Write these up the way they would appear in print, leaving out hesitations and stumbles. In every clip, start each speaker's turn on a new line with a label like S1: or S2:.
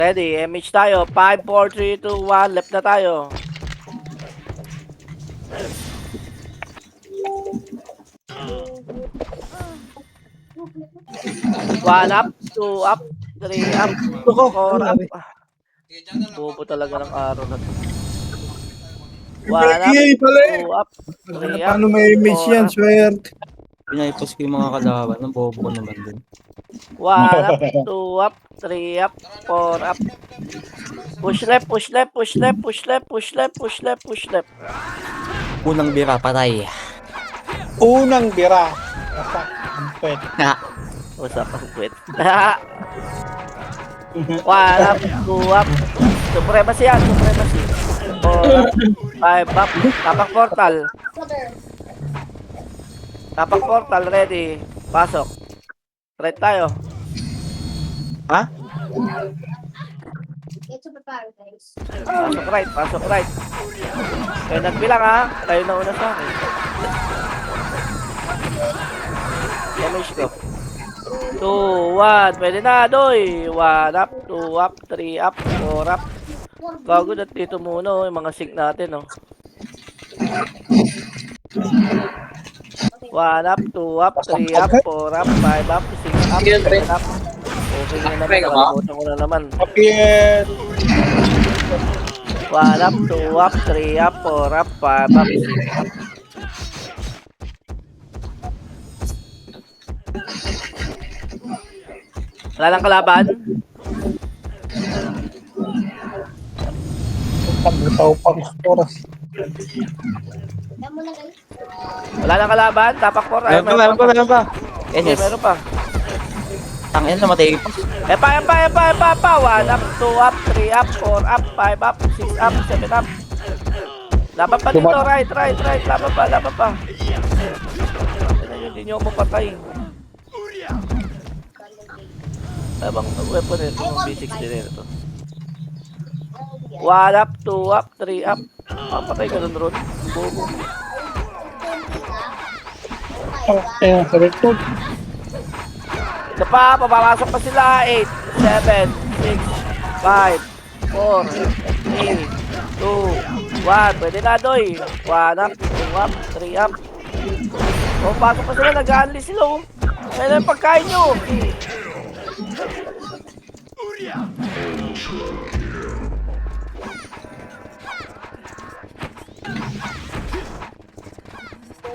S1: Ready, MH tayo. 5, 4, 3, 2, 1. Left na tayo. One up, 2 up, 3 up, 4 up. Bobo talaga ng araw na to. 1 up, 2 up, 3 up,
S2: Paano may miss
S1: 4
S2: yan,
S1: up.
S2: swerte.
S3: Pinaipos ko yung mga kalaban. Ang bobo ko naman din.
S1: 1 up, 2 up, 3 up, 4 up. Push left, push left, push left, push left, push left, push left, push left.
S3: Unang bira, patay.
S2: Unang bira. Basta, ang pwet.
S1: Usap ang quit. 1 up, 2 up. Supremacy yan, supremacy. 4 up, 5 up. Tapak portal. Tapak portal, ready. Pasok. Right tayo.
S3: Ha?
S1: Pasok right, pasok right. Kayo nagbilang ha. Kayo na una sa akin. Damage ko. 2, 1. Pwede na, doy. 1 up, 2 up, 3 up, 4 up. Gago na dito muna, oh, yung mga sync natin, oh. 1 up, 2 up, 3 up, 4 up, 5 up, 6 up, 7 up. Okay na naman, nakalimutan ko na naman.
S2: Kapit.
S1: 1 up, 2 up, 3 up, 4 up, 5 up, 6 up. Wala lang kalaban?
S2: Paglutaw pang oras.
S1: Wala lang kalaban? Tapak 4.
S3: Meron pa.
S1: Yes,
S3: Yes.
S1: meron pa.
S3: Tangin na matay.
S1: Epa. 1 up, 2 up, 3 up, 4 up, 5 up, 6 up, 7 up. Laban pa dito, right. Laban pa. Hindi nyo mapatay. Labang weapon nito, B60 rin ito. 1 up, 2 up, 3 up. Papatay ka dun, Ron. Bobo.
S2: Ayun, sa record.
S1: Ito pa, papapasok pa sila. 8, 7, 6, 5, 4, 3, 2, 1. Pwede na, doy. 1 up, 2 up, 3 up. O, pasok pa sila. Nag-unleash sila, oh. Kaya yung pagkain nyo.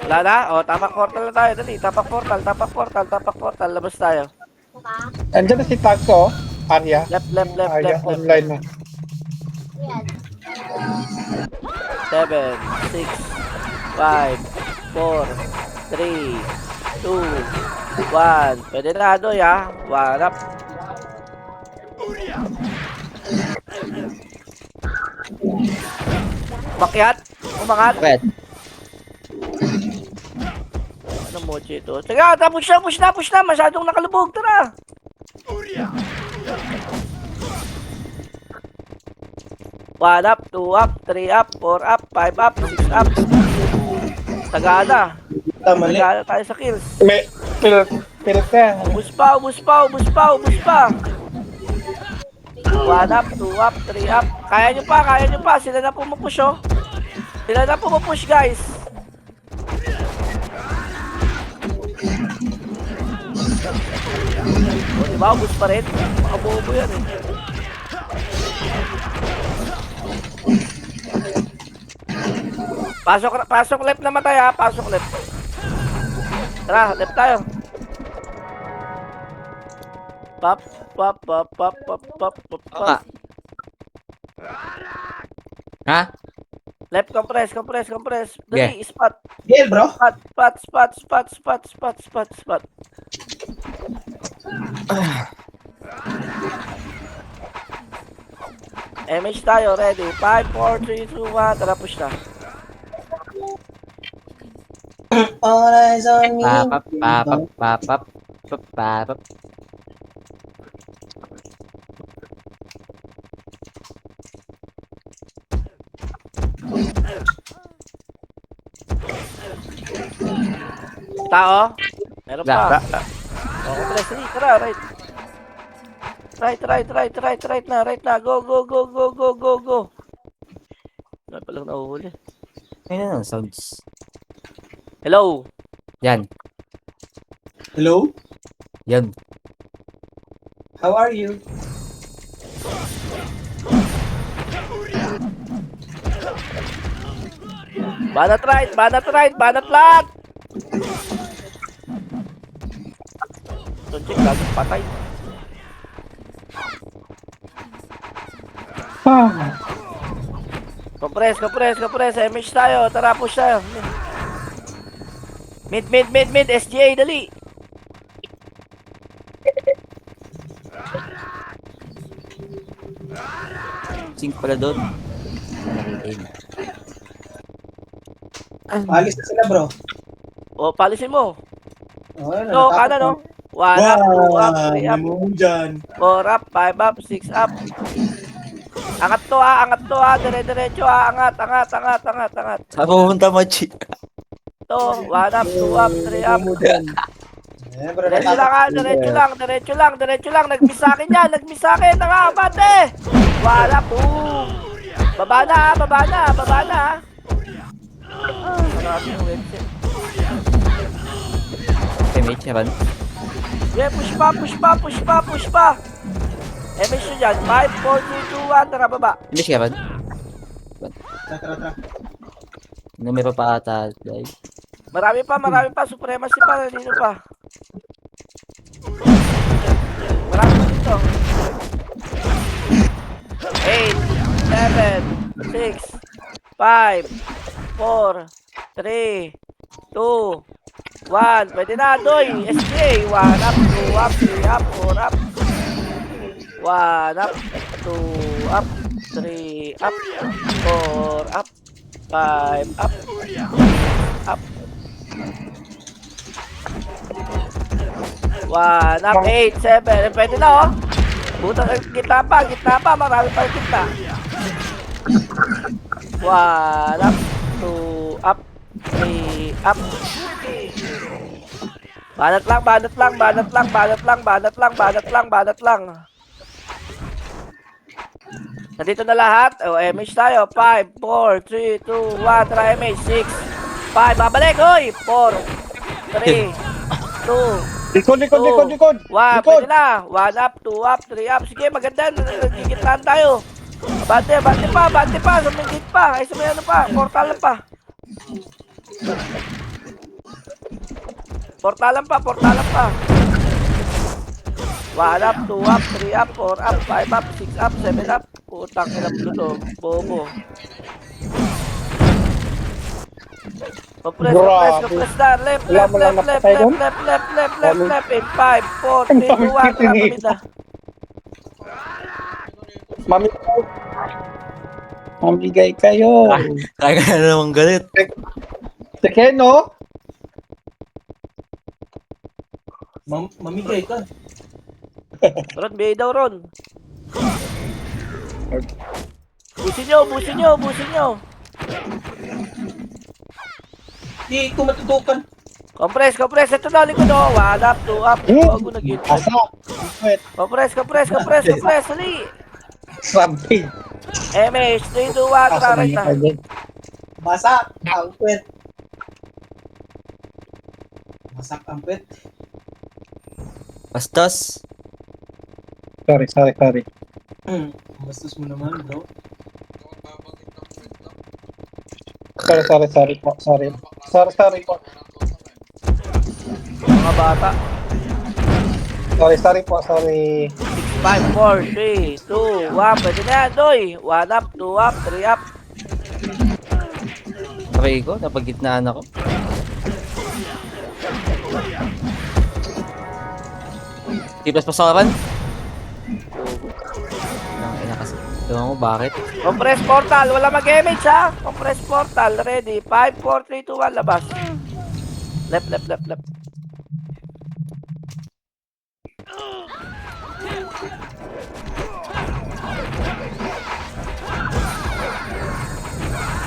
S1: Wala na? O, tapak portal na tayo. Dali, tapak portal. Labas tayo.
S2: Andiyan na si Taco, Arya.
S1: Left.
S2: Arya, online na.
S1: 7, 6, 5, 4, 3, 2, 1. Pwede na, doy, ha? 1 up. Makyat? Umangat?
S3: Pwet.
S1: Ano mo, Chito? Teka, push na. Masyadong nakalubog. Tara. One up, 2 up, 3 up, 4 up, 5 up, 6 up. Tagada. Tagada tayo sa kills.
S2: May, pilit ka.
S1: Ubus pa. 1 up, 2 up, 3 up. Kaya nyo pa. Sila na pumupush, oh. Guys. O, diba? Ubus pa rin. Makabobo yan, eh. Pasok left naman tayo, ha. Pasok left. Tara, left tayo. Pop.
S3: Okay. Ha?
S1: Left, compress. Dali, spot.
S2: Gil, bro.
S1: Spot. MH tayo, ready. 5, 4, 3, 2, 1. Tara, push na.
S4: All eyes on me.
S3: Papap.
S1: Tao? Meron pa.
S3: Wala.
S1: O, compress. Tara, right. Right na. Go. Ano pa lang nahuhuli?
S3: Ayun na, sounds.
S1: Hello?
S3: Yan.
S4: Hello?
S3: Yan.
S4: How are you?
S1: Banat lat! Tunchik, laging patay. Compress. MH tayo. Tara, push tayo. Mid. SGA, dali.
S3: Sink pala doon.
S4: Alis na sila, bro.
S1: O, palisin mo.
S4: Oh, ano,
S1: No,
S4: natakot
S1: kanan, no?
S4: na.
S1: 1 up, 2 up, 3 up,
S4: Namuhong dyan.
S1: 4 up, 5 up, 6 up. Angat to ha. Dire-diretso ha. Angat.
S3: Saan pupunta, Machi?
S1: To, 1 up, 2 up, 3 up.
S4: Eh, bro,
S1: Diretso lang. Nag-miss sa akin yan. Bate. 1 up, boom. Baba na. Marami yung website.
S3: Okay, mate, run.
S1: Yeah, push pa. Emission dyan. 5, 4, 3, 2, 1. Tara, baba.
S3: Finish ka, run.
S4: Tara.
S3: Ano, may pa ata, guys.
S1: Marami pa. Supremacy pa. Nandito pa. Marami pa dito. 8, 7, 6, 5, 4, 3, 2, 1. Pwede na, Doy. SJ. 1 up, 2 up, 3 up, 4 up. 1 up, 2 up, 3 up, 4 up, 5 up, up. 1 up, 8, 7. Pwede na, oh. Buta, gitna pa. Marami pa gitna. 1 up, 2 up, 3 up. Banat lang. Nandito na lahat. O, MH tayo. 5, 4, 3, 2, 1. Try MH. 6, 5. Babalik, hoy. 4, 3, 2,
S2: Likod.
S1: 1. Pwede na. 1 up, 2 up, 3 up. Sige, maganda. Nagigitlaan tayo. Bante pa. Sumingit pa. Ay, sumayan pa. Portalan pa. Portalan pa. 1 up, 2 up, 3 up, 4 up, 5 up, 6 up, 7 up. Putang ina mo to. Bobo. Compress na. Left. In 5, 4, 3, 2, 1. Kapamid na.
S2: Mamigay kayo.
S3: Kaya ka na namang galit.
S2: Sige, no?
S4: Mamigay ka.
S1: Ron, bigay daw, Ron. Busin nyo.
S4: Di ko matutukan.
S1: Compress. Ito na, likod o. 1 up, 2 up. Bago nag-hit.
S2: Asa. Wait.
S1: Compress. Hali.
S2: Sabi.
S1: MH, 3, 2, 1. Tara, right na.
S4: Masak ang puwet.
S3: Bastos.
S2: Sorry.
S4: Bastos mo naman, bro.
S2: Sorry po. Sorry po.
S1: Mga bata.
S2: Sorry po. Sorry.
S1: 5, 4, 3, 2, 1. Pwede na yan, Doy. 1 up, 2 up, 3 up.
S3: Okay ko, napagitnaan ako. Tipas pasaran. Ina kasi. Ewan ko bakit.
S1: Compress portal. Wala mag-image, ha? Compress portal. Ready. 5, 4, 3, 2, 1. Labas. Left.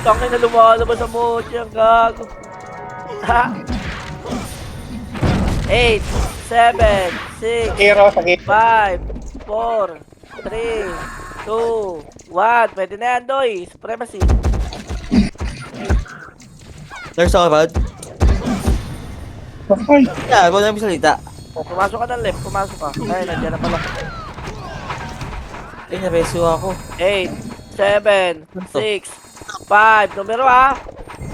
S1: Tangin na lumalabas sa mochi. Ang gago. Ha? 8, 7, 6,
S2: Hero sa gate.
S1: 5, 4, 4, 3, 2, 1. Pwede na yan, Doy. Supremacy.
S3: Nurse ako, Rod.
S2: Okay.
S3: Yeah, wala namin salita.
S1: Pumasok ka ng left. Pumasok ka. Ay, nandiyan na pala.
S3: Ay, nareso ako.
S1: 8, 7, 6, 5. Numero ha.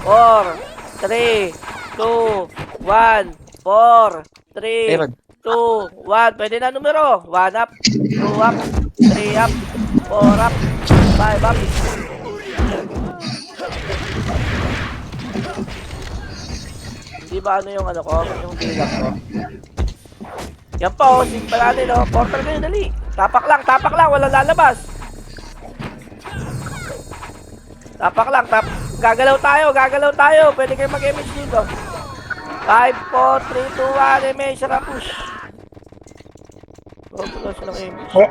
S1: 4, 3, 2, 1, 4, 3,
S3: Rod.
S1: 2, 1. Pwede na numero. 1 up, 2 up, 3 up, 4 up, 5 up. Hindi ba ano yung ano ko? Yung bilang ko? Yan po, sig pa natin, no? Portal kayo, dali. Tapak lang, walang lalabas. Tapak lang, gagalaw tayo. Pwede kayo mag-image dito. 5, 4, 3, 2, 1, image, sarap push. Oh, pulo siya ng image.
S2: Oh,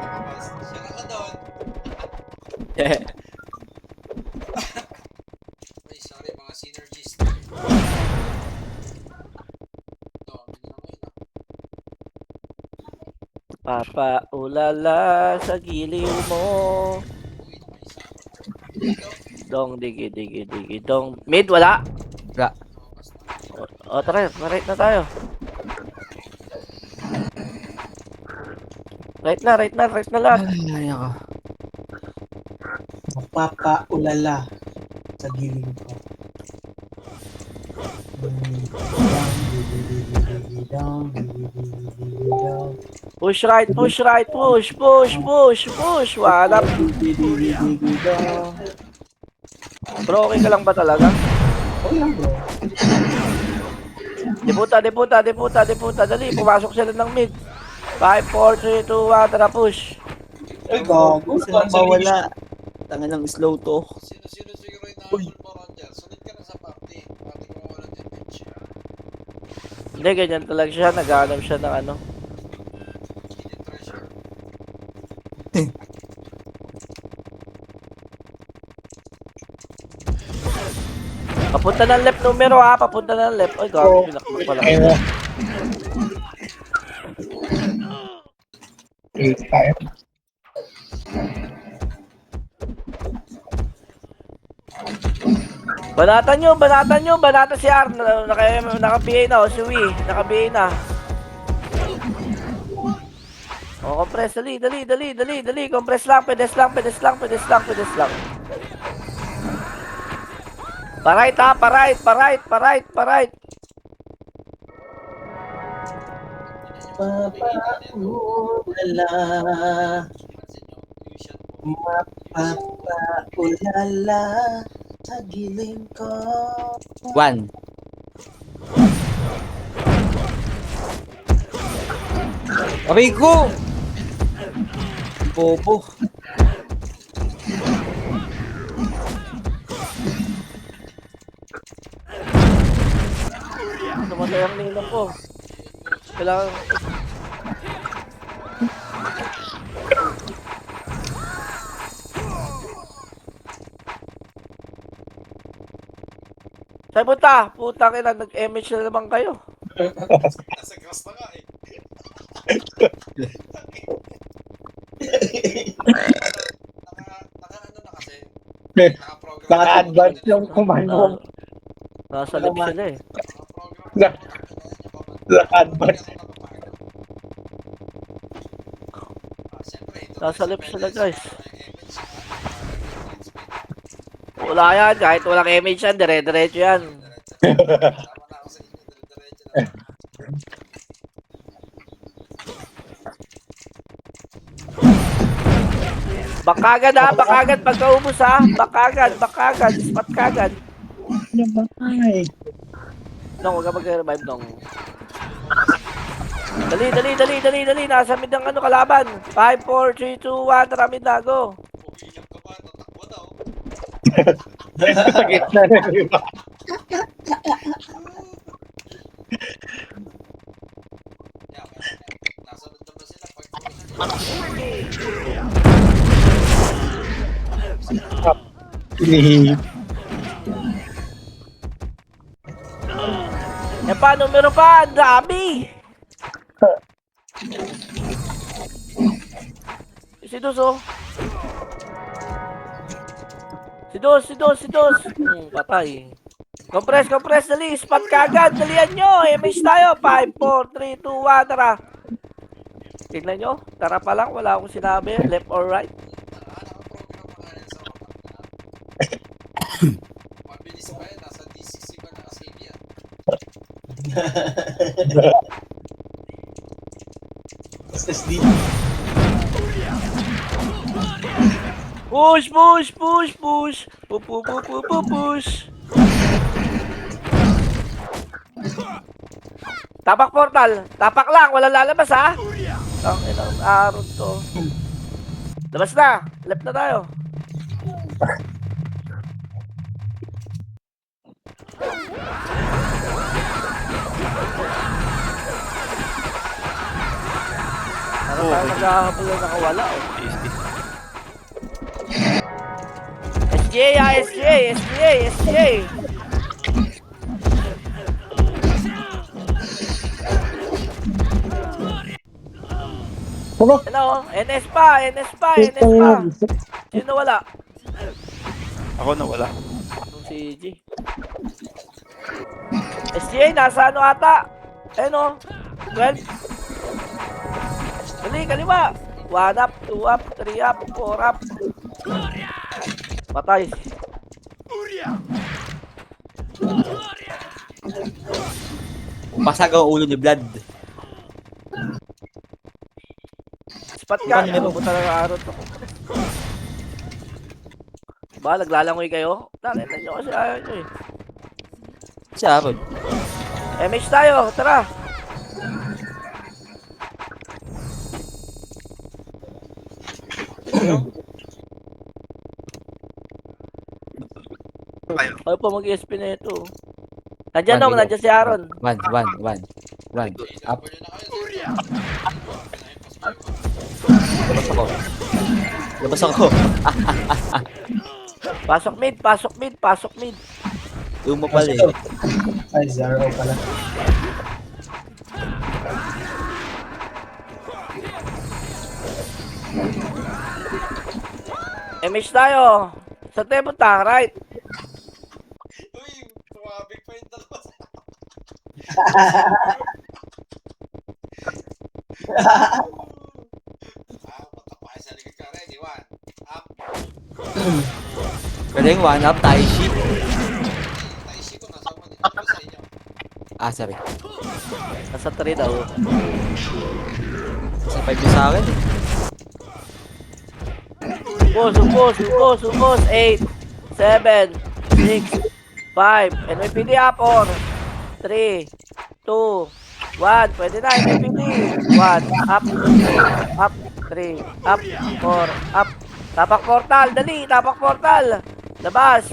S5: Ay, sorry mga synergist.
S1: Papa, ulala sa giliw mo. Dong, digi, dong. Mid, wala.
S3: Wala.
S1: O, tara, right na tayo. Right na lahat.
S3: Ay, ako.
S4: Mapapaulala sa gilid ko.
S1: Push right, push. Wala. Bro, okay ka lang ba talaga?
S4: Okay lang, bro.
S1: Debuta. Dali, pumasok sila ng mid. 5, 4, 3, 2, 1, tara push.
S4: Ay, gago.
S3: Sino mawala? Tangan ng slow to.
S5: Sino siguro yung nahabol mo ron dyan? Sunod ka na sa party. Party ko wala din bench.
S1: Hindi, ganyan talaga siya. Naghahanap siya ng ano.
S5: Hidden treasure.
S1: Papunta ng left numero ha. Papunta ng left. Ay, gago. Pinakbo pala.
S2: okay na. 8 tayo. Banatan si R. Naka-BA na, o si Wii. Naka-BA na. O, compress. Dali. Compress lang. Pedes lang. Parait ha, parait.
S4: Mapapaulala. Mapapaulala sa gilid ko.
S3: 1. Aray ko! Bobo.
S1: Namatay ang ninong ko. Kailangan... Saan punta? Putang ina, nag-image na naman kayo.
S5: Nasa grass na nga eh. Naka ano na kasi. Naka-program.
S2: Naka-advance yung command mo.
S1: Nasa lip sila eh.
S5: Naka-program.
S2: Naka-advance.
S1: Nasa lip sila guys. Wala yan, kahit walang image yan, dire-diretso yan.
S5: Tama na ako sa inyo. Diretso na.
S1: Bakagad ha, bakagad pagkaubos ha. Bakagad, spot kagad.
S2: Ay.
S1: Nong, huwag ka mag-revive nong. Dali. Nasa mid ng ano kalaban. 5, 4, 3, 2, 1, tara mid na, go.
S5: Umiiyak ka pa. Tatakbo na oh.
S2: Sa gitna na rin ba?
S5: Yeah, nasunod na ba sila pag
S2: Hinihihip.
S1: Yan pa, numero pa, ang dami.
S2: Si Dos, oh. Si Dos. Patay. Compress, dali. Spot ka agad. Dalian nyo. MH tayo. 5, 4, 3, 2, 1. Tara. Tignan nyo. Tara pa lang. Wala akong sinabi. Left or right.
S5: Nakaprogram pa nga yan sa mga mabilis pa yan. Nasa D60 pa nakasave yan.
S4: SSD.
S2: Push. Push. Tapak portal. Tapak lang. Walang lalabas, ha? Ang inang aron to. Labas na. Left na tayo. Para tayo naghahabol na nakawala, oh. SGA. Hello, NS pa. Sino wala?
S1: Ako na wala.
S2: Si G. SGA, nasa ano ata? Ayun, 12. Dali, kaliwa. 1 up, 2 up, 3 up, 4 up. Patay.
S3: Pasag ang ulo ni Vlad.
S2: Spot ka. Pupunta ng araw to. Ba, naglalangoy kayo? Nakita nyo kasi ayaw nyo eh.
S3: Si Aaron.
S2: MH tayo, tara. Ayaw pa mag-ESP na ito. Nandyan
S3: One,
S2: nandiyan si Aaron.
S3: 1. Up.
S5: Pwede na kayo.
S3: Labas ako.
S2: Pasok mid.
S3: Umo pala eh.
S4: Ay, zero pala.
S2: MH tayo. Sa tayo punta, right?
S5: Uy, tumabig pa yung dalawa. Matapay sa likod ka. Ready, 1. Up.
S3: Galing, 1 up, tayo shit.
S5: Taisi ko, nasa sa inyo.
S3: Ah, sorry.
S2: Nasa 3 daw.
S3: Sa 5 yung sa akin.
S2: Ubos. 8, 7, 6, 5. NYPD up or 3, 2, 1. Pwede na, NYPD. 1, up, 3, up, 4, up. Tapak portal, dali. Tapak portal. Labas.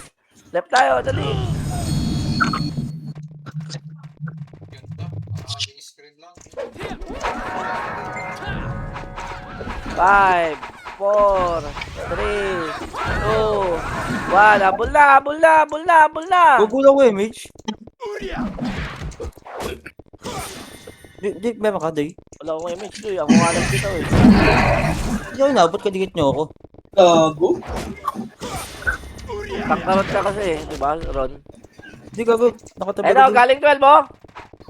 S2: Left tayo, dali.
S5: Ganda. Screen lang.
S2: 5, 4, 3, 2, 1. Habol na.
S3: Gugulang ko eh, Mitch. Di, meron ka, Day.
S2: Wala akong image to eh. Ako nga lang dito eh.
S3: Hindi ako inabot, kadikit niyo ako.
S4: Gago.
S2: Tangkarot ka kasi eh. Diba, Ron?
S3: Hindi gago, nakatabi
S2: Ayun
S3: ka
S2: o,
S3: dun.
S2: galing 12 oh.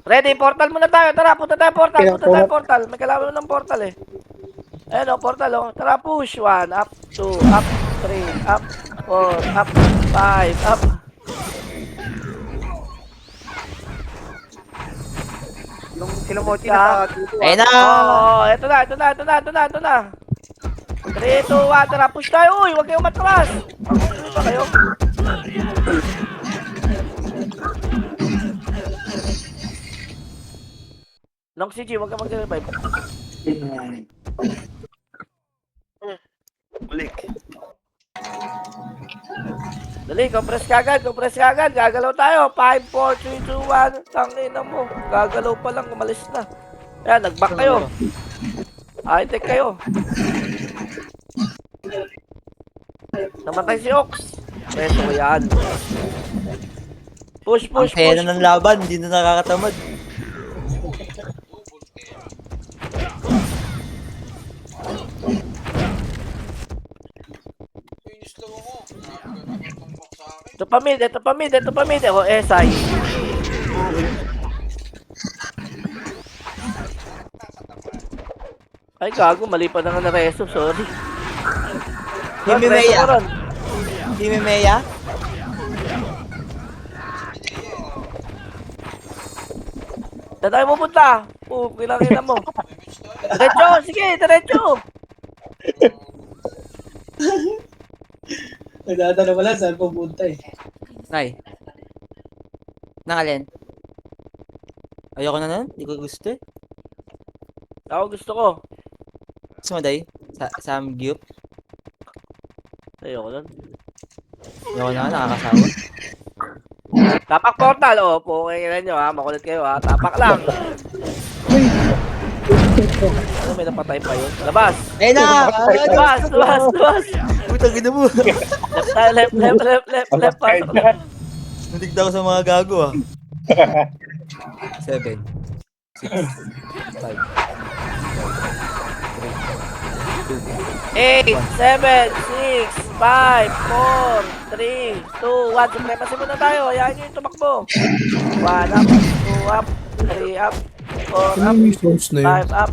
S2: Ready, portal muna tayo. Tara, punta tayo portal. May kalaban ng portal eh. Ayun o, portal oh. Tara, push. 1, up, 2, up, 3, up, 4, up, 5, up.
S1: Kinumochi
S2: na
S3: Ayun na!
S2: Oo, ito na. 3, 2, 1, tara, push tayo. Uy, huwag kayong matras. Ano ba kayo? Long CG, huwag ka mag-revive.
S1: Balik.
S2: Dali, compress ka agad. Gagalaw tayo. 5, 4, 3, 2, 1. Tangina mo. Gagalaw pa lang, umalis na. Ayan, nag-back kayo. High-tech kayo. Namatay si Ox. Preso ko yan. Push.
S3: Ang pena ng laban, hindi na nakakatamad.
S5: slow ako. Grabe ka naman tumbok sa akin.
S1: Ito pa mid, ito pa mid, ito pa mid. O, SI. Ay, gago. Mali pa na nga na reso. Sorry.
S3: Team
S1: Ron, reso
S3: Mimea.
S1: ko, Ron.
S3: Team Mimea.
S1: Saan tayo pupunta? Kilangin mo.
S5: Damage tayo.
S1: Diretso, sige, diretso.
S4: Nagtatanong wala saan pupunta eh.
S3: Nay. Nangalin. Ayoko na nun. Hindi ko gusto eh.
S1: Ako gusto ko.
S3: Gusto mo, Day? Samgyup.
S1: Ayoko nun.
S3: Ayoko na, nakakasawa.
S1: Tapak portal, oh. Pukingin nyo, ha. Makulit kayo, ha. Tapak lang. Ano, may napatay pa yun? Labas!
S3: Ayun na!
S1: Labas! Labas! Labas!
S3: Putang ina mo.
S1: Left tayo, left, left, left, left, left. Pasok na.
S3: Natigda ko sa mga gago ah. 7 6 5
S1: 8, 7, 6, 5, 4, 3, 2, 1. Supremacy muna tayo. Hayaan nyo yung tumakbo. 1 up, 2 up, 3 up, 4 up, 5 up.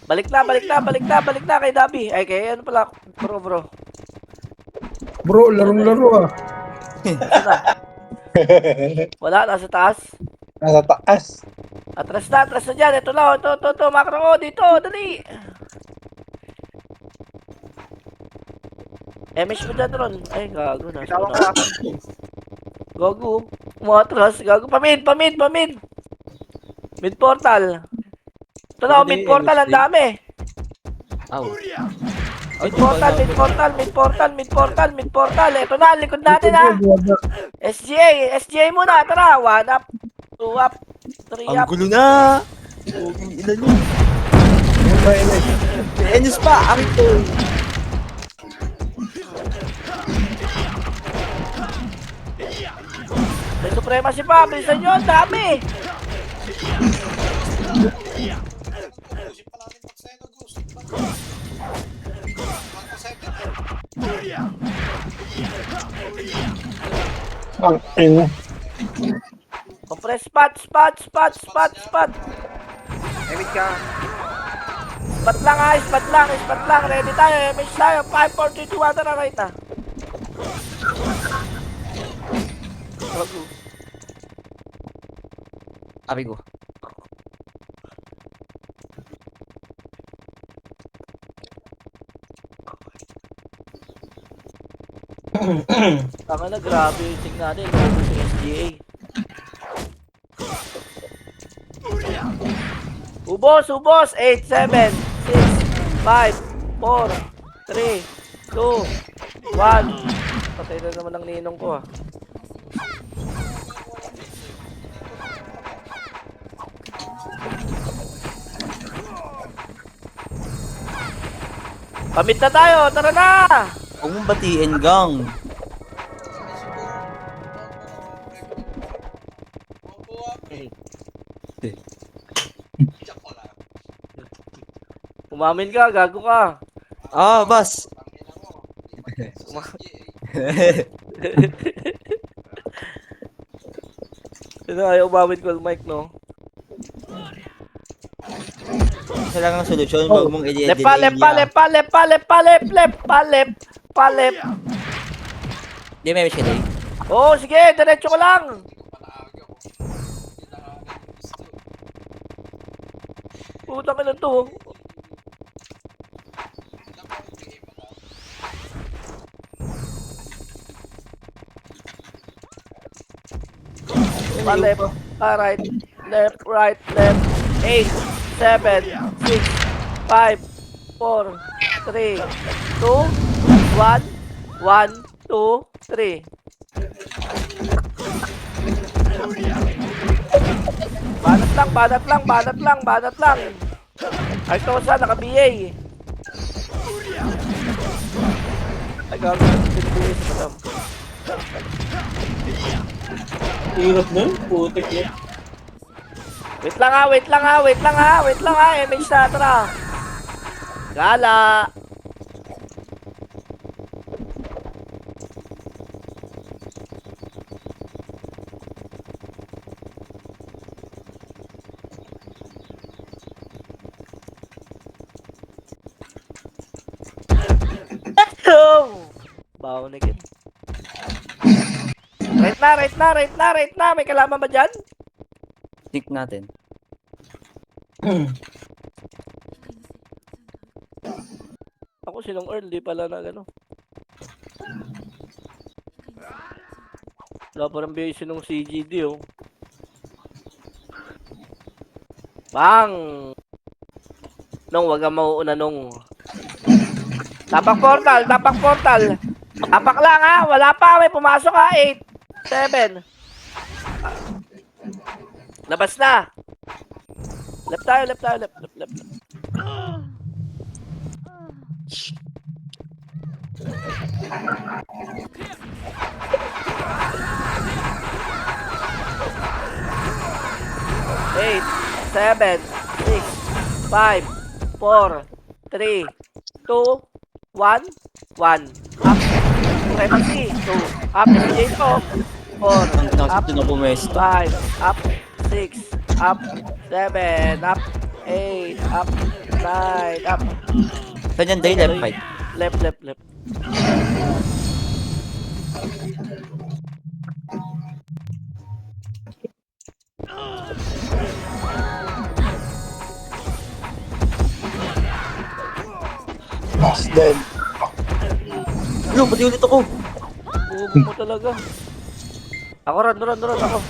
S1: Balik na, balik na, balik na, balik na kay Dabi. Ay, kay ano pala, bro.
S6: Bro, larong-laro ah.
S1: Saan na? Wala, nasa taas.
S2: Nasa taas.
S1: Atras na dyan. Ito lang, ito, macro ko, dito, dali. MS mo dyan, Ron. Ay, gago na. Gago. Umatras, gago. Pamid. Mid portal. Ito na, mid portal, ang dami.
S3: Aw.
S1: Mid portal. Ito na, ang likod natin, ha. SGA muna, tara. 1 up, 2 up, 3
S3: Ang
S1: up.
S3: gulo na! Puging ina nyo. Enes pa! Akin to!
S1: May supremacy pa, bilisan nyo, ang dami.
S5: Gusto pa natin pag sa'yo nag-gusto pa.
S2: Ang ina.
S1: Compress spot.
S2: Emit ka.
S1: Spot lang. Ready tayo, MH tayo. 5, 4, 3, 2, 1, tara, right na. Gago.
S3: Abi ko.
S1: Tama na, grabe yung ting natin. Gago sa SGA. Ubos! 8, 7, 6, 5, 4, 3, 2, 1. Patay na naman ang ninong ko, ah. Pamit na tayo! Tara na!
S3: Huwag mong batiin, gang.
S1: Umamin ka, gago ka.
S3: Ah, bas.
S1: Sino ayaw umamin ko, Mike, no?
S3: Isa lang ang solusyon, huwag mong i-delay
S1: Palep.
S3: Di may siya, Day.
S1: Oo, sige, diretso ko lang. Putang ina to. Palep, right, left, 8, 7, 6, 5, 4, 3, 2, 1, 1, 2, 3. Banat lang. Ay, Tosa, naka-BA. Ay, gago, naka-BA sa madam.
S4: Hirap nun, putik yan.
S1: Wait lang ha. MH na, tara. Gala. Paunikin. Right na, right na, right na, right na. May kalaman ba dyan?
S3: Think natin.
S1: Ako sinong Earl, di pala na gano. Wala pa rin base nung CGD oh. Bang! Nung wag kang mauuna nung. Tapak portal, tapak portal. Tapak lang ha, wala pa, may pumasok ha, 8, 7. Labas na. Left tayo, left tayo, left, left, left. Eight, 7, 6, 5, 4, 3, 2, 1, 1. Up. Supremacy. 2. Up. SJ to. 4. Up.
S3: Doon na pumesto.
S1: 5. Up. 6. Up. 7. Up. 8. Up. 9. Up.
S3: Saan yan, Day? Left, right?
S1: Left, left, left.
S6: Last dead.
S3: Ano, pati ulit ako.
S1: Bubo mo talaga. Ako, run, ako.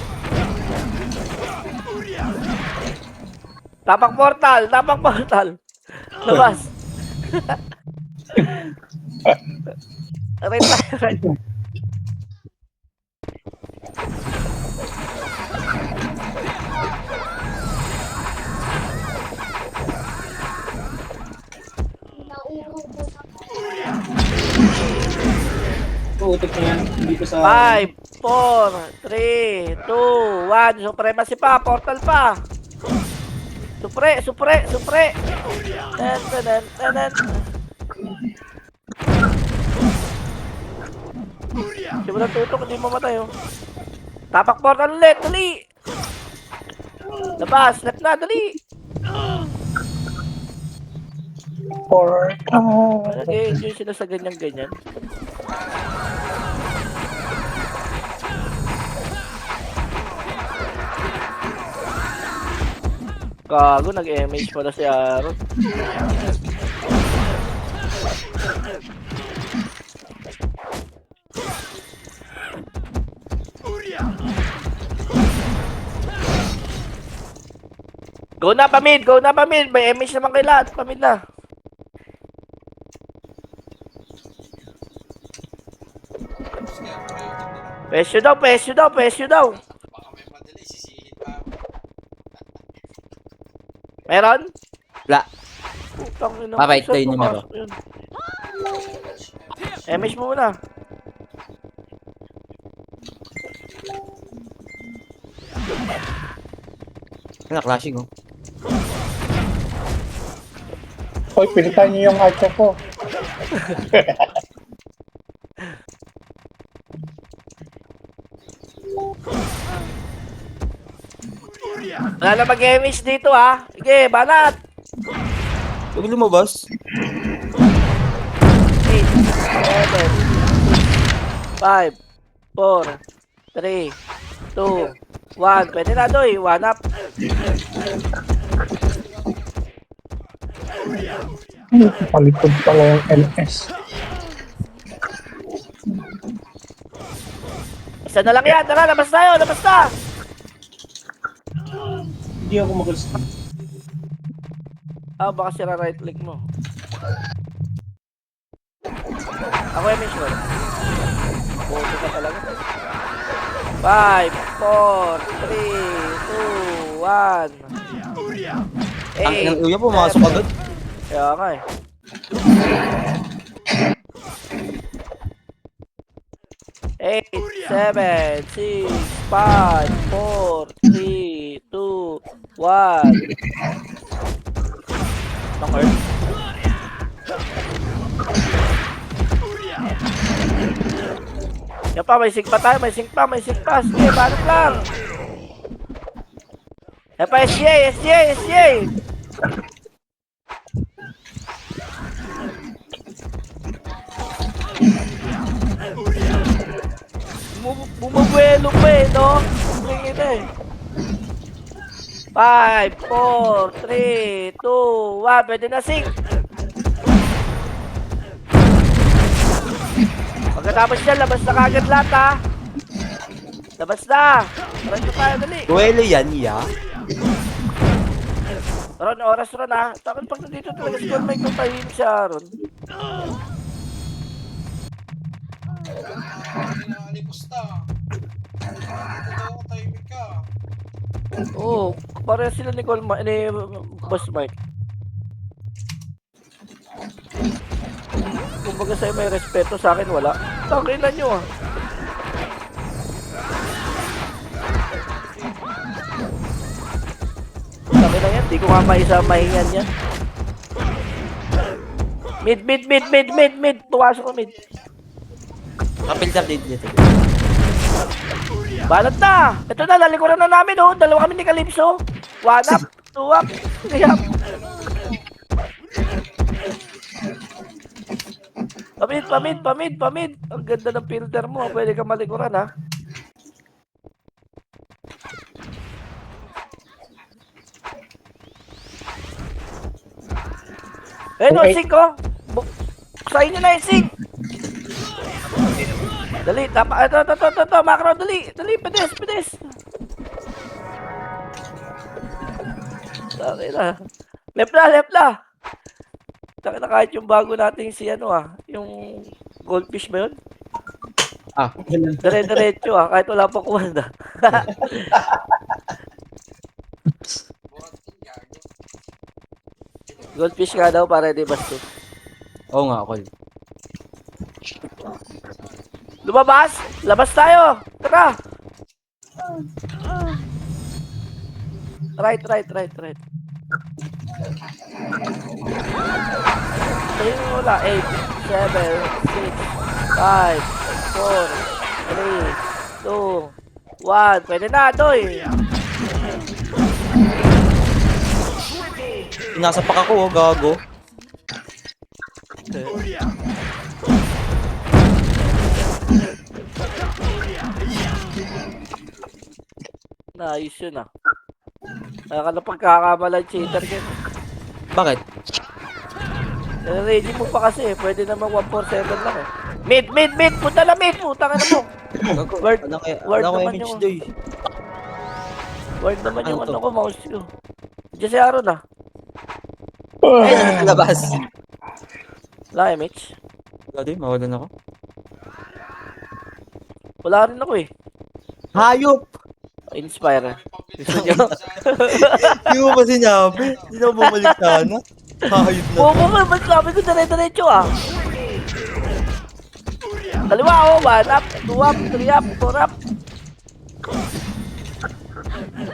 S1: Tapak portal, tapak portal. Labas. Right, right.
S4: Putik na yan. Hindi ko sa...
S1: 5, 4, 3, 2, 1. Supremacy pa, portal pa. Supre. Ten. Simulan tutok, hindi mamatay oh. Tapak portal ulit, dali. Labas, left na, dali. Nag-enjoy sila sa ganyan-ganyan. Gago, nag-MH pala si Aaron. Go na pa mid. May MH naman kay lahat. Pamid na. Pesyo daw.
S5: Baka may madali, sisihin pa ako.
S1: Meron?
S3: Wala.
S1: Putang ina.
S3: Mabait
S1: Saan
S3: daw yung numero.
S1: pumasok yun? MH mo muna.
S3: Ano, clashing oh.
S6: Hoy, pilitan niyo yung hacha ko.
S1: Wala na mag-MH dito ha. Sige, banat.
S3: Huwag lumabas.
S1: 8, 7, 5, 4, 3, 2, 1. Pwede na doy. 1 up.
S6: Palikod pala yung LS.
S1: Isa na lang yan. Tara, labas tayo. Labas na.
S4: Hindi ako makalis.
S1: Ah, baka sira right click mo. Ako yung mission. Boto ka talaga. 5, 4, 3, 2, 1.
S3: Ang inang uya, pumasok agad.
S1: Kaya nga eh. Eight, 7, 6, 5, 4, 3, 2, 1. Knocker. Yan pa, may sync pa tayo, may sync pa. Sige, banat lang. Yan pa, SJ.
S2: Bumabuelo pa eh, no? Tingin eh. 5, 4, 3, 2, 1. Pwede na sync. Pagkatapos yan, labas na kagad lahat ha. Labas na. Try na tayo, dali.
S3: Duelo yan, ya.
S2: Ron, oras Ron ha. Takot pag nandito talaga si Colmike kung tahimik siya Ron.
S5: Alipusta. Totoo, tahimik ka.
S2: Oo, pareha sila ni Colmike, ni Boss Mike. Kumbaga sa'yo may respeto, sa akin wala. Takilan nyo ah. Takilan yan, di ko nga mahingan yan. Mid. Tuwasok ko mid.
S3: Kapil tap dito.
S2: Balat na! Ito na, lalikuran na namin oh. Dalawa kami ni Calypso. 1 up, 2 up, 3 up. Pamid. Ang ganda ng filter mo. Pwede ka malikuran ha. Eh no,
S6: Okay.
S2: sink oh. Sa'yo nyo na yung sink. Dali, tapa. Ito. Macro, dali. Pedes. Sorry na. Left na. Taka na kahit yung bago nating si ano yung goldfish ba yun? Dire-diretso kahit wala pa kumanda. Goldfish nga daw para di bastos.
S3: Oo nga, Col.
S2: Lumabas! Labas tayo! Tara! Right. Ayun mo wala. 8, 7, 6, 5, 4, 3, 2, 1. Pwede na, Doy!
S3: Pinasapak ako, oh, gago.
S2: Naayos yun Kaya ka na pagkakamalan cheater ka.
S3: Bakit?
S2: Ready mo pa kasi pwede naman 147 lang Mid! Punta na mid! Puta ka na mo! Word naman
S3: image
S2: yung-
S3: doy.
S2: Word naman yung
S3: Ano to?
S2: ano ko, mouse ko. Diyan si Aaron
S3: Ay, labas.
S2: Wala image.
S3: Wala doy, mawalan ako.
S2: Wala rin ako
S3: Hayop!
S2: Inspire. Gusto nyo?
S3: Hindi mo pa sinabi. Hindi na ako bumalik sana. Hayop na.
S2: Oo nga, ba't sabi ko dire-diretso Kaliwa 1 up, 2 up, 3 up, 4 up.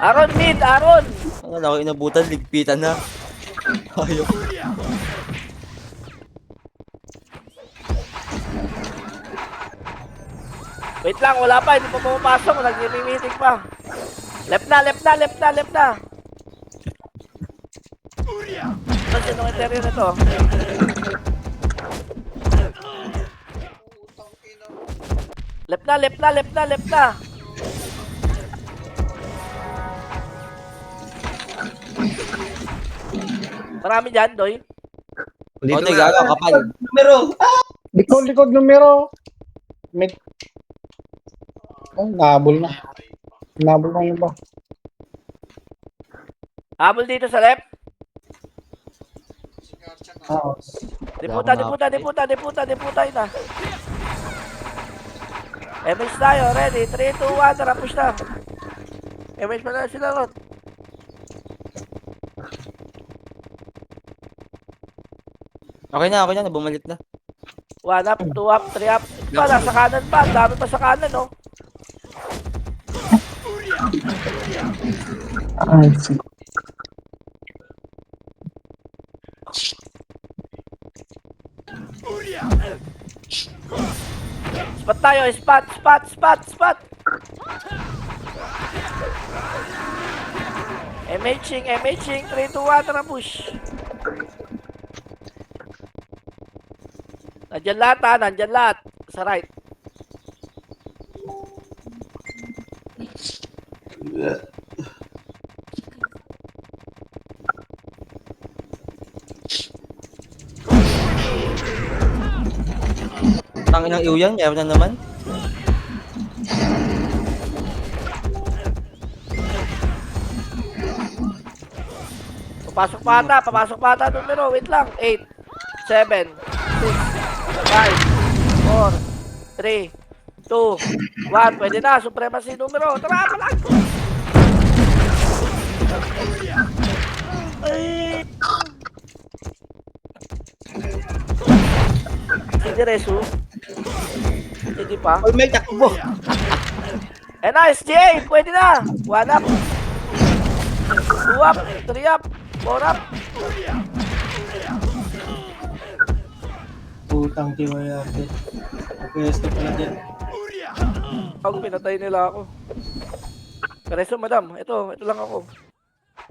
S2: Aaron mid, Aaron!
S3: Ang ako inabutan, ligpitan na. Hayop.
S2: Wait lang, wala pa, hindi pa pumapasok, nag-meeting pa. Left na. Ito, sinong interior nito? Left na. Marami dyan, Doy.
S3: O, doy, gago, kapal.
S4: Numero!
S6: Likod numero. Mid. Oh, nabol na yung ba?
S2: Habol dito sa left.
S5: Si Garcha na.
S6: Oo.
S2: Diputa yun MH tayo, ready? 3, 2, 1, tara, push na. MH pa na sila ron.
S3: Okay na, bumalik na.
S2: 1 up, 2 up, 3 up. Pa, nasa kanan pa. Ang dami pa sa kanan, no?
S6: Ay, sige.
S2: Spot tayo, spot. MHing, 3, 2, 1, tara, push. Nandyan lahat. Sa right.
S3: Tangin ng iuyan, meron na naman.
S1: Papasok pa ata numero. Wait lang. 8, 7, 6, 5, 4, 3, 2, 1. Pwede na. Supremacy numero. Tara, palag! Ay! Hindi Resu. Hindi pa.
S3: Oy, may takbo.
S1: Eh na, SGA! Pwede na! 1 up. 2 up. 3 up. 4 up.
S4: Putang tiwaya. Pwesto pala dyan.
S1: Ako, pinatay nila ako. Resu, madam. Ito lang ako.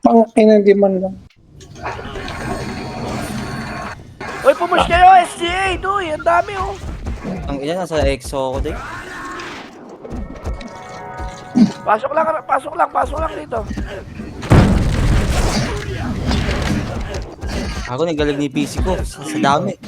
S6: Pangkin hindi man lang.
S1: Uy, pumush kayo, SGA! Duy, ang dami oh.
S3: Ang ina, nasa EXO ko din.
S1: Pasok lang dito.
S3: Ako naggalag ni PC ko sa dami.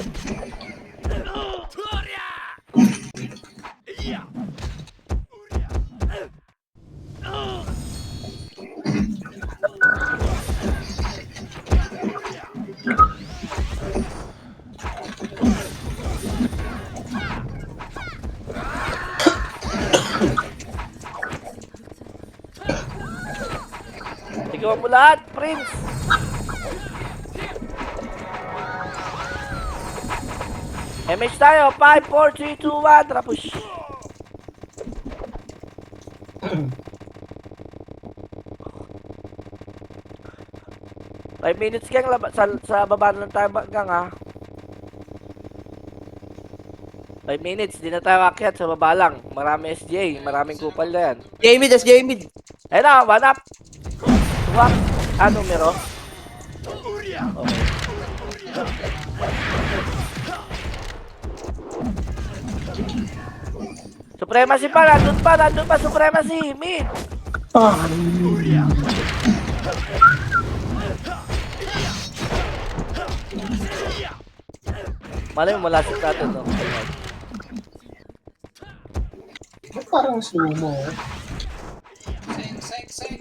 S1: Ikaw mo lahat, Prince. MH tayo, 5, 4, 3, 2, 1, tara push. Five minutes gang, sa baba na lang tayo gang ha. 5 minutes, di na tayo akyat, sa baba lang. Marami SJ, maraming kupal na yan.
S3: Jamie, that's Jamie.
S1: Ayun na, 1 up. 2 up. Numero? Okay. Supremacy pa, nandun pa, Supremacy, mid. Malay mo, malasip natin, no?
S4: Parang slow mo.
S5: Seng.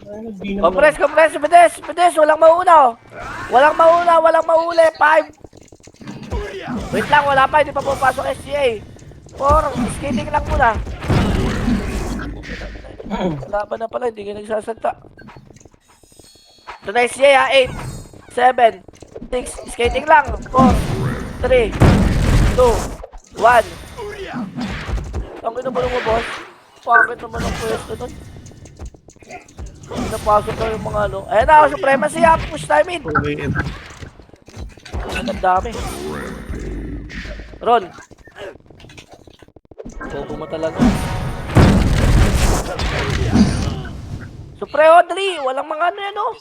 S4: Ano, di naman.
S1: Compress, pedes, walang mauna, oh. Walang mahuli, 5. Wait lang, wala pa, hindi pa pupasok SGA. 4, skating lang muna. Laban na pala, hindi ka nagsasagta. Ito na SGA ha, 8, 7, 6, skating lang. 4, 3, 2, 1. Ang inubulong mo, boss. Bakit naman ang pwesto nun? Pinapasok na yung mga ano. Ayan na, supremacy ha, push time in. Ang dami. Ron. Bobo mo talaga. Supre Audrey, walang mga ano yan, oh.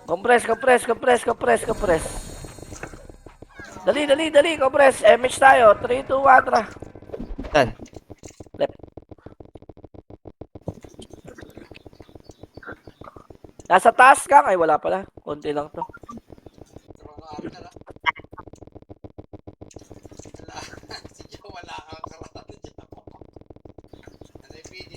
S1: Compress. Dali, compress. MH tayo. 3, 2, 1, tara.
S3: Yan.
S1: Left. Nasa taas ka? Ay, wala pala. Konti lang to.
S5: Karami na lang. Si Joe wala kang karami dyan. Ano yung PD?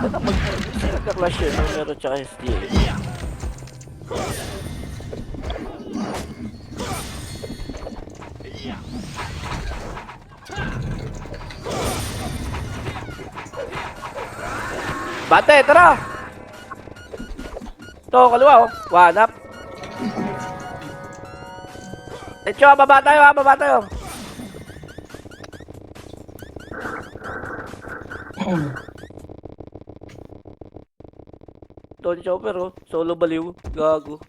S1: Ito magka-clash yun. Numero tsaka SDA. Bate, tara! Ito, kaliwa, oh. 1 up. Lecho, baba tayo. Tony Chopper, oh. Solo baliw. Gago.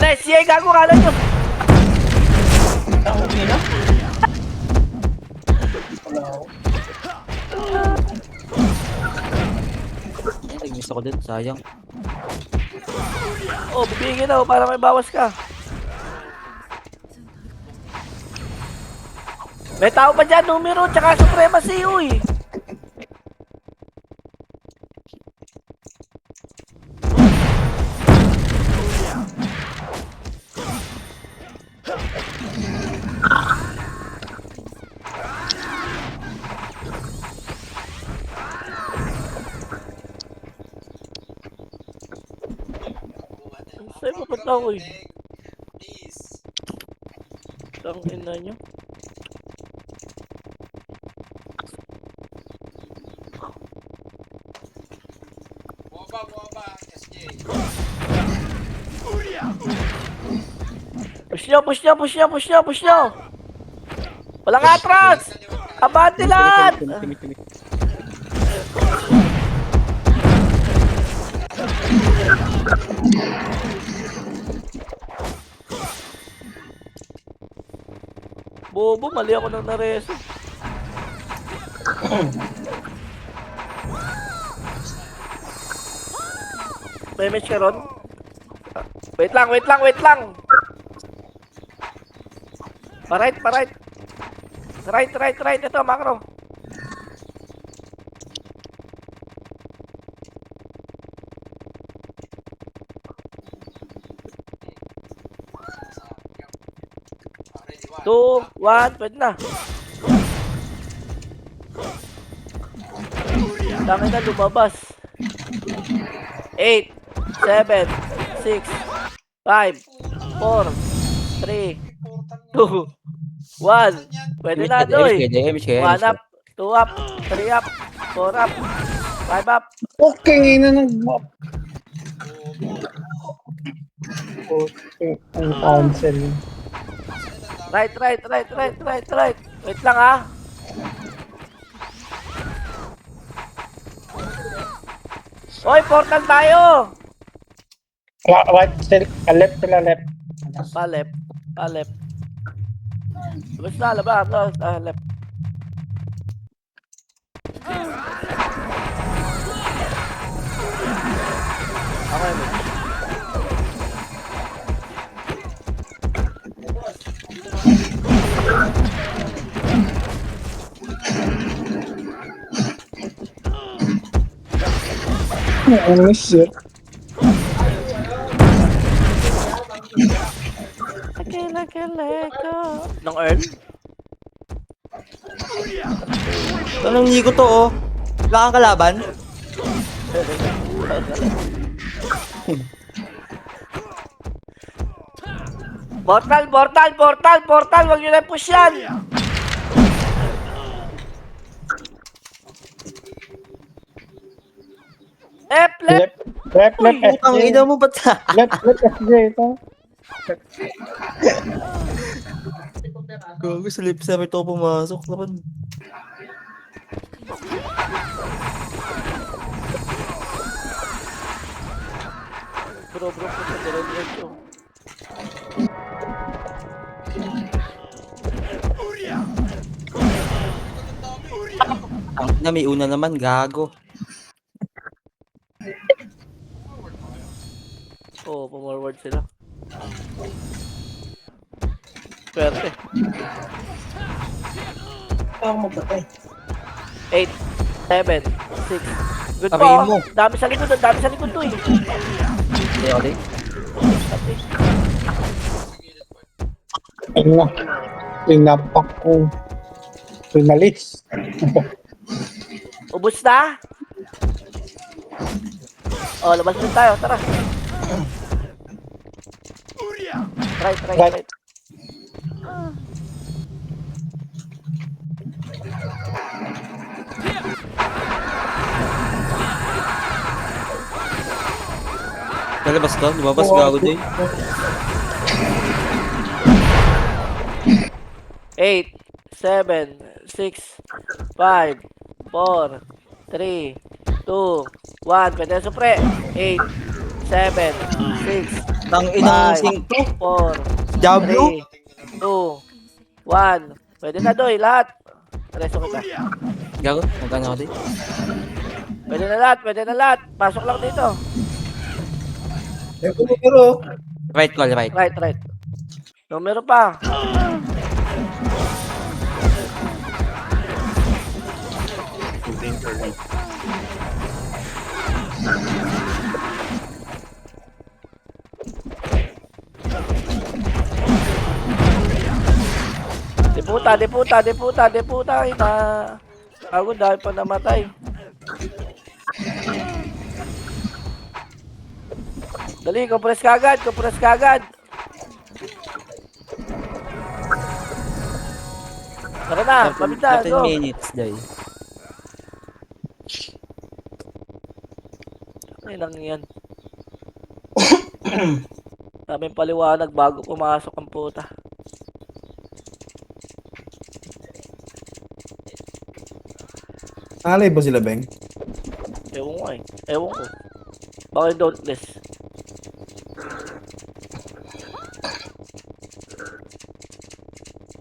S1: Wala, SCA, gago ka lang yun.
S6: Ako din na. Wala ako.
S3: Ay, nag-miss ako din. Sayang.
S1: Oh, bibigyan na, para may bawas ka. May tao pa dyan, numero, tsaka supremacy, uy. Saan pupunta ako eh?
S5: Please.
S1: Tang ina nyo.
S5: Bumaba, SJ.
S1: Push nyo. Walang atras! Abante lahat! Bobo, mali ako nang nareso. May match ka ron? Wait lang. Pa-right. Right. Ito, macro. Two, one, pwede na. Dami na lumabas. 8, 7, 6, 5, 4, 3, 2, 1. Pwede na, Doy. One up, 2 up, 3 up, 4 up, 5 up.
S6: Okay, na nag-map. Okay, ang cancel.
S1: Right. Wait lang, ha. Hoy, portal tayo.
S6: Right, left sila, left.
S1: Palep. Basta, labas. Left. Okay, Mitch.
S6: I miss it.
S1: Nung Earl?
S3: Anong hindi ko to, oh. Wala kang kalaban?
S1: Portal! Huwag nyo na push yan! Left!
S6: Left,
S3: Ang
S6: SJ.
S3: ina mo ba't
S6: Left, SJ, ito.
S3: Gago, sa lip server to pumasok. Laban.
S1: Bro, push sa diretso.
S3: Ang ina, may una naman, gago.
S1: Oo, pumorward sila. Swerte.
S6: Ako magpatay.
S1: 8, 7, 6. Good
S3: Sabihin
S1: po.
S3: mo.
S1: Dami sa likod to eh.
S3: Okay.
S6: Ayun na. Pinapak ko. Pinalis.
S1: Ubus na? Oh, labas din tayo. Tara. Right.
S3: Lalabas to? Lumabas, gago din.
S1: 8, 7, 6, 5, 4, 3, 2, 1. Pwede na supre. 8, 7, 6,
S3: Tang inang
S1: Five.
S3: sing to.
S1: 4,
S3: Diablo.
S1: 3, 2, 1. Pwede na, Doy, lahat. Reso kita.
S3: Gago, magkano ako din?
S1: Pwede na lahat, pwede na lahat. Pasok lang dito.
S6: Eh, pero,
S3: Right call, right.
S1: Right. Numero pa. Deputa. Ina. Ako dahil pa namatay. Dali, compress kagad. Tara na, mabit na,
S3: 13
S1: go.
S3: minutes, day.
S1: Ay, nang yan. Daming paliwanag bago pumasok ang puta.
S6: alay ba sila, Beng?
S1: Ewan ko. Bakit dauntless?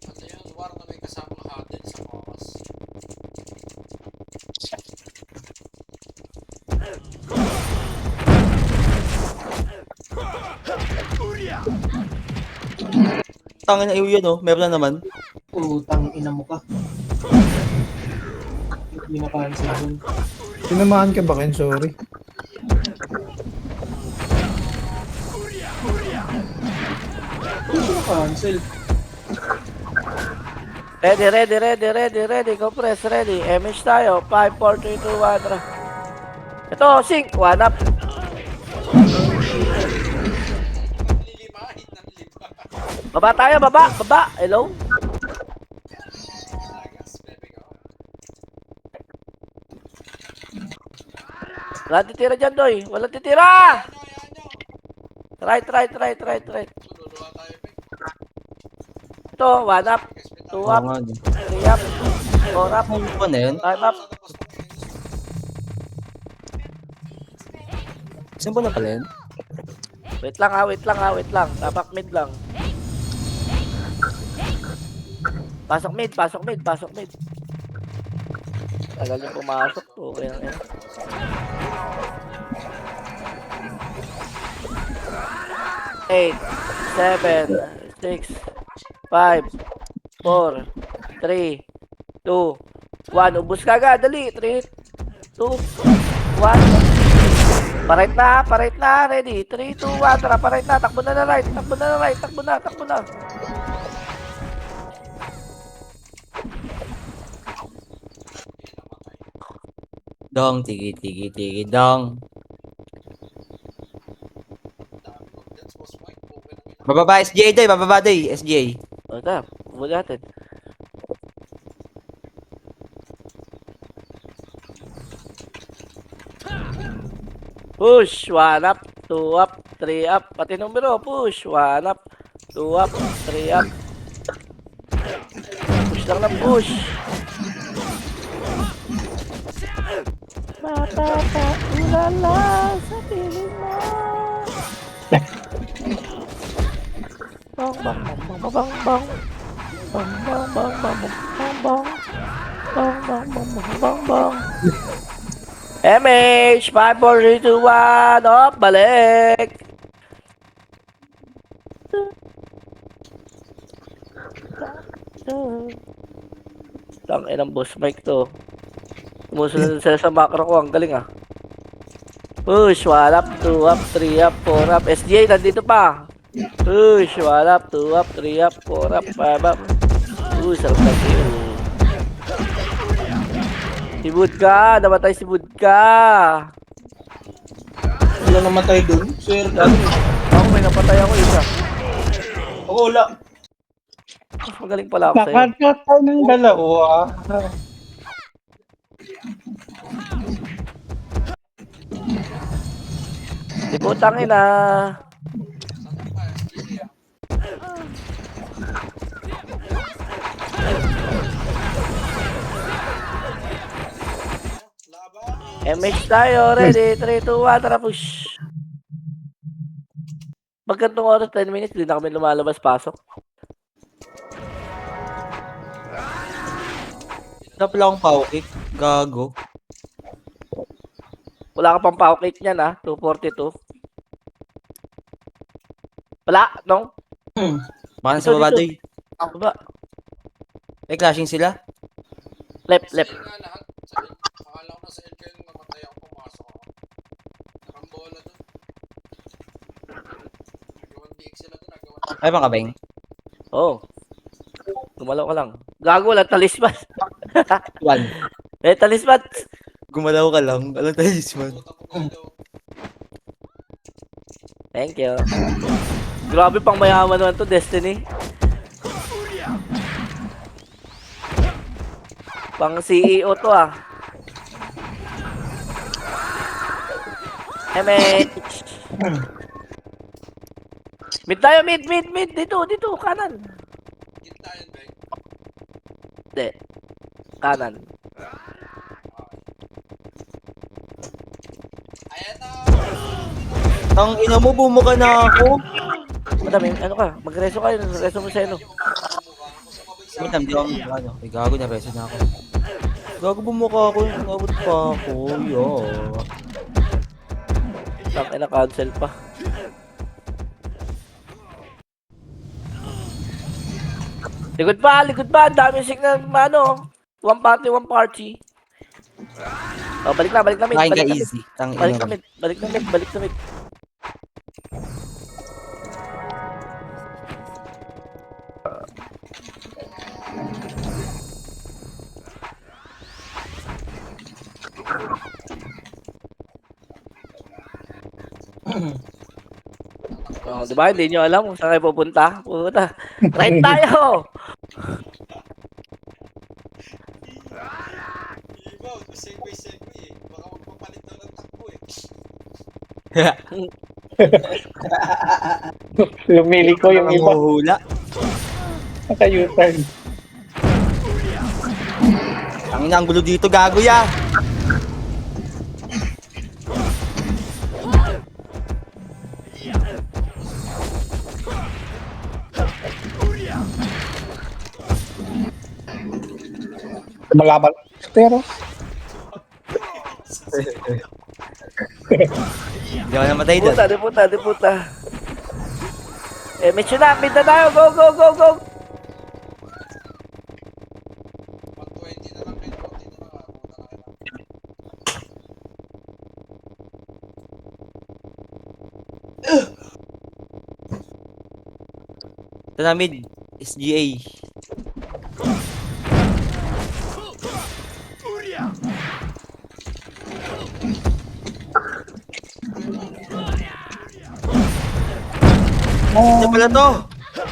S5: Ano yun, war na may kasamang hadid sa oras.
S3: Tangin na yun, oh. Meron na naman.
S4: Utang ina mo ka. Hindi na cancel dun.
S6: Tinamaan ka ba, Ken? Sorry.
S4: Hindi na cancel.
S1: Ready. Compress, ready. MH tayo. 5, 4, 3, 2, 1, tara. Ito, sync. One up.
S5: Lilimahin ng liba.
S1: Baba tayo, baba. Hello?
S5: Lagas, bebe ko.
S1: Walang titira dyan, Doy. Walang titira!
S5: Ano, yan nyo.
S1: Right.
S5: Luluwa tayo, pe.
S1: Ito, one up.
S5: Guys, may
S1: 2
S3: Oo
S1: up.
S3: nga, din.
S1: 3 up. 4 up.
S3: Ano ba na yun?
S1: 5 up.
S5: tapos
S3: Saan ba na pala yun?
S1: Wait lang. Tapak mid lang. Pasok mid. Tagal yung pumasok. Okay lang yan. Eight, 7, 6, 5, 4, 3, 2, 1. Ubus ka agad. Dali. 3, 2, 1. Parait na. Ready. 3, 2, 1. Tara, parait na. Takbo na right. Takbo na.
S3: Dong, tigi, dong.
S5: dami ko dyan. Boss Mike, okay lang yun.
S3: Bababa, SJ, day. Bababa, day. SJ.
S1: O, tara. Ubus natin. Push. 1 up. 2 up. 3 up. Pati numero. Push. 1 up. 2 up. 3 up. Push lang ng push. Ulala sa piling mo. Bang. MH 5, 4, 3, 2, 1. Op, balik. Tangin ng boss mic to. Sumusunod sila sa macro ko. Ang galing ah. Push, 1 up, 2 up, 3 up, 4 up. SJ, nandito pa. Push, 1 up, 2 up, 3 up, 4 up, 5 up. Sarap na kill. Si Budka, namatay si Budka.
S4: Wala namatay dun. Sir,
S1: Ako may napatay ako isa.
S4: ako wala.
S1: Mas magaling pala ako sa'yo.
S6: Nakakatay ng dalawa.
S1: Si putang ina.
S5: Saan pa, SG, ah? Laban.
S1: MH tayo, ready, 3, 2, 1, tara push.
S2: Pag gantong oras, 10 minutes, hindi na kami lumalabas-pasok.
S3: Wala pala akong power kick. Gago.
S2: Wala ka pang power cake niyan, 242. Wala, no?
S3: Baka
S2: Dito,
S3: sa baba,
S2: dito.
S3: doy.
S2: Baba.
S3: May clashing sila.
S2: Left.
S5: Sa nga lahat. Sa il. Akala ko na sa il kayo nung namatay ako pumasok ako. Nakambola doon. Nagawan biig sila doon. Nagawan.
S3: Ay, mga beng.
S2: Oh. Gumalaw ka lang. Gago, wala talisman.
S3: One.
S2: Talisman.
S3: Gumalaw ka lang. Alam tayo, man.
S5: Puta po kayo.
S2: Thank you. Grabe pang mayaman naman to, Destiny. Pang CEO to MH. Mid tayo, mid. Dito, kanan.
S5: Kita yun, Beng.
S2: Hindi. Kanan.
S5: Ayan na!
S3: Ang ina mo, bumuka na ako.
S2: Madami, ano ka? Magreso kayo, reso mo sa ano.
S3: Wait, hindi ako ano. Ay, gago na, reso na ako. Gago bumuka ako. Nabot pa ako. Yo.
S2: Tangin na cancel pa. Likod pa. Ang dami signal, one party. Oh, balik na mid.
S3: Kain ka easy. Tang
S2: Balik
S3: ina
S2: na
S3: mo.
S2: mid. Balik na mid. Oh, di ba? Hindi nyo alam kung saan kayo pupunta. Pupunta. Right tayo!
S5: Iba, segue eh. Baka magpapalit daw ng takbo eh.
S6: Lumili ko yung iba.
S3: Nanguhula.
S6: Naka-U-turn.
S3: Ang ina, ang gulo dito, gago ya.
S6: Malaban. Pero,
S3: Hindi ako namatay doon.
S2: Di puta. Medyo na, mid na tayo. Go!
S5: 120 na lang kayo. 40 na lang. Puta na kayo.
S3: Ito na mid. SGA. Ito pala to.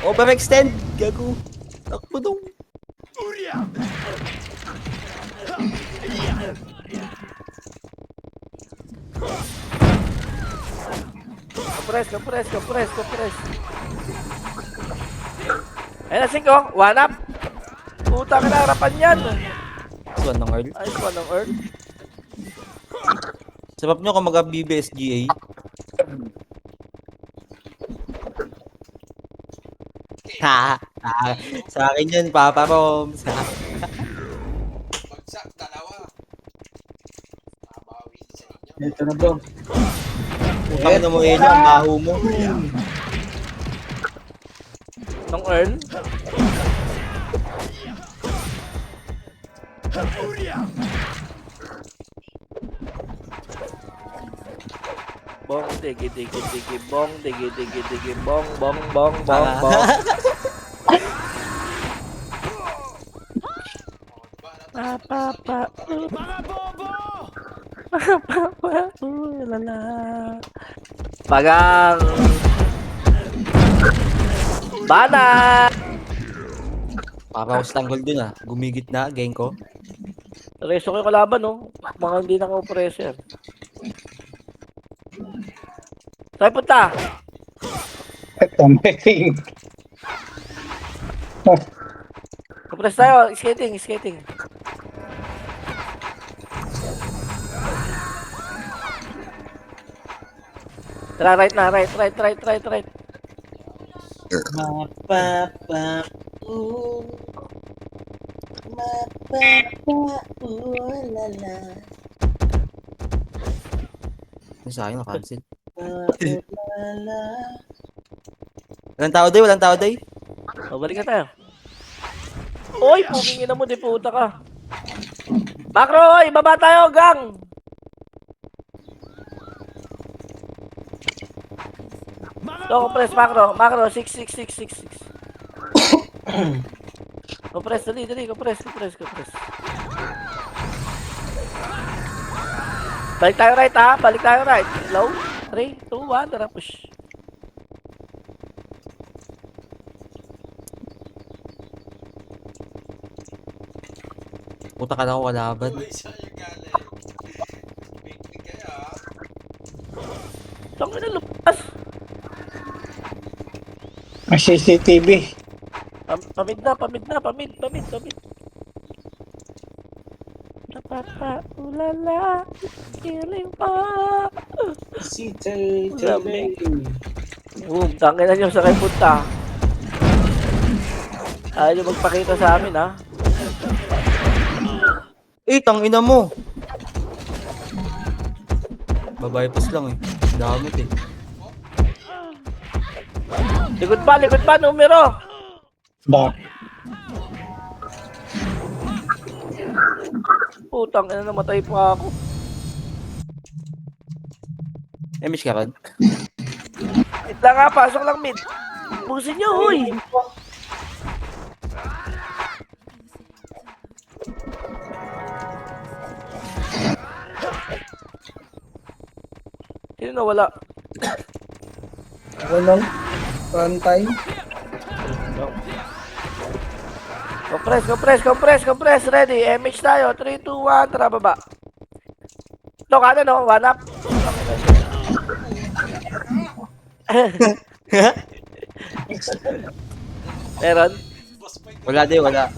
S3: Overextend. Gago. Takbo dong.
S2: Kapres. Ayun na, 5. One up. Puta ka na, harapan yan.
S3: Swan ng Earl.
S2: Ayos one ng Earth.
S3: Sabab nyo kung mag-BBSGA. Ha. Sa akin yun, Papa Roms.
S5: Bagsak, dalawa. Nabawi sa inyo.
S4: Ito na bro.
S3: Putang ina mo, Elio, ang baho mo.
S2: Ng Earth. Bong, digi, bong, digi, bong. Lala. Pagang. Bana.
S3: Para ako tanggol dun Gumigit na, gang ko.
S2: Reso ko yung kalaban, no? Mga hindi naka-oppressor. Saan punta?
S6: ito, may thing.
S2: Compress tayo. Skating. Tara, right na. Right.
S3: Yung sa akin, na-cancel. Walang tao, Day. Walang tao, Day.
S1: O, balik na tayo. Uy, pumingin na mo, di puta ka. Macro, oy, baba tayo, gang! So, compress, macro. Macro, 6. Compress, dali. Compress. Balik tayo right, ha? Balik tayo right. Low. 3, 2, 1, tara, push.
S3: Puta ka na ako kalaban.
S5: Uy, saan yung galing? Picnic kayo ah.
S1: Saan ka na lupas?
S6: Ang CCTV.
S1: Pamid. Ulala, feeling pa.
S4: CCTV.
S1: Boom, tangin na nyo sa kayo punta. Ayaw nyo magpakita sa amin, ha?
S3: Tangina mo! Babypass lang eh. Damit eh.
S1: Likod pa, numero.
S6: Ba?
S1: Putang ina, namatay pa ako.
S3: Damage ka ron?
S1: Wait lang nga, pasok lang mid. Busin nyo, huy. Sino nawala?
S2: Ako lang. Pantay.
S1: Compress. Ready. MH tayo. 3, 2, 1. Tara, baba. Ito ka na, no? One up. Meron?
S5: Boss fight.
S3: Wala, Day. Wala.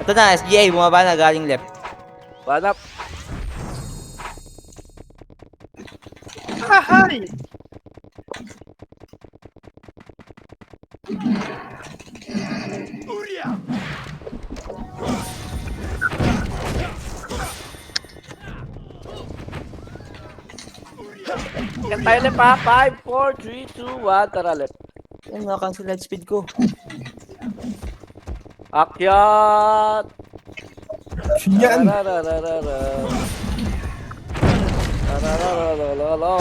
S3: Ito na, SGA. Bumaba na galing left.
S1: One up. Yan tayo left ha. 5, 4, 3, 2, 1. Tara left.
S3: Ayun, nakacancel light speed ko.
S1: Akyat!
S2: Yan.
S1: Tarararara. Tararararara.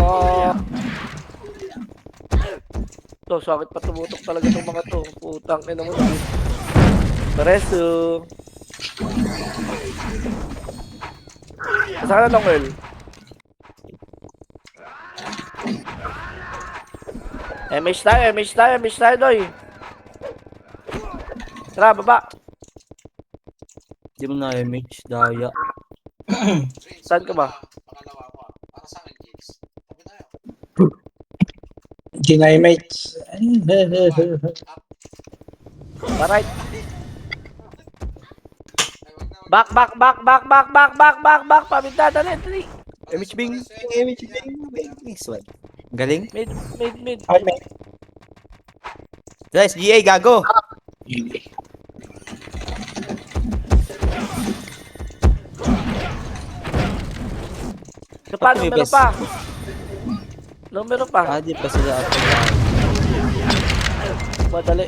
S1: To, sakit pa tumutok talaga itong mga to. Putang ina mo na. Pareso. Saan na lang, Earl? MH tayo, doy. Tara, baba.
S3: Hindi mo na image. Daya.
S1: Saan ka ba?
S5: Pangalawa ko ah. Para sa akin, Jigs. Tabi tayo.
S6: Ginay-mates.
S1: Alright.
S5: Ay, wag na.
S1: Back. Paminta, dali.
S3: Image bing. Image bing. Next one. Galing.
S1: Mid.
S6: Ay, may.
S3: Ito, SGA. Gago.
S1: Numero pa.
S3: Di pa sila after.
S1: Madali.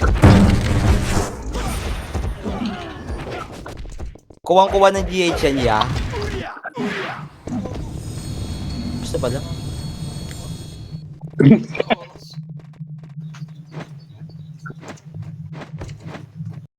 S3: Kuwang-kuwa ng GH yan, ya. Gusto ba lang?
S5: Oo,